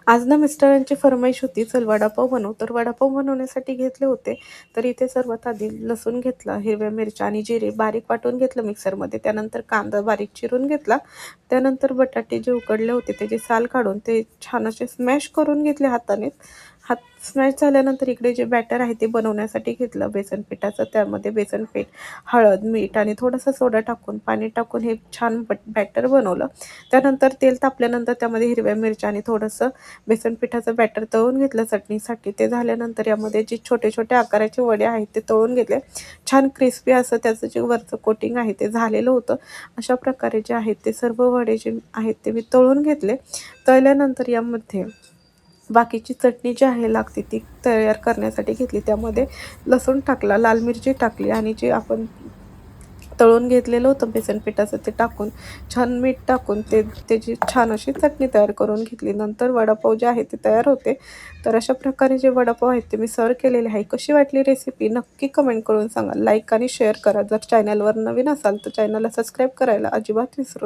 आज ना मिस्टरांची फर्माईश होती, "चल वडापाव बनव." तर वडापाव बनवण्यासाठी घेतले होते. तर इथे सर्वात आधी लसूण घेतला, हिरव्या मिरच्या आणि जिरे बारीक वाटून घेतलं मिक्सरमध्ये. त्यानंतर कांदा बारीक चिरून घेतला. त्यानंतर बटाटे जे उकडले होते त्याची साल काढून ते छान असे स्मॅश करून घेतले हाताने. हात स्मॅश झाल्यानंतर इकडे जे बॅटर आहे ते बनवण्यासाठी घेतलं बेसन पिठाचं. त्यामध्ये बेसन पीठ, हळद, मीठ आणि थोडासा सोडा टाकून, पाणी टाकून हे छान बॅटर बनवलं. त्यानंतर तेल तापल्यानंतर त्यामध्ये हिरव्या मिरच्या आणि थोडंसं बेसन पिठाचं बॅटर तळून घेतलं चटणीसाठी. ते झाल्यानंतर यामध्ये जे छोटे-छोटे आकाराचे वडे आहेत ते तळून घेतले. छान क्रिस्पी असं त्याचं जे वरचं कोटिंग आहे ते झालेलं होतं. अशा प्रकारे जे आहेत ते सर्व वडे जे आहेत ते मी तळून घेतले. तळल्यानंतर यामध्ये बाकीची चटणी जी आहे लागते ती तयार करण्यासाठी घेतली. त्यामध्ये लसूण टाकला, लाल मिरची टाकली आणि जे आपण तळून घेतलेलं होतं बेसन पिठाचं ते टाकून, छान मीठ टाकून त्याची छान अशी चटणी तयार करून घेतली. नंतर वडापाव जे आहे ते तयार होते. तर अशा प्रकारे जे वडापाव आहेत ते मी सर्व्ह केलेले आहे. कशी वाटली रेसिपी नक्की कमेंट करून सांगा. लाईक आणि शेअर करा. जर चॅनलवर नवीन असाल तर चॅनलला सबस्क्राईब करायला अजिबात विसरू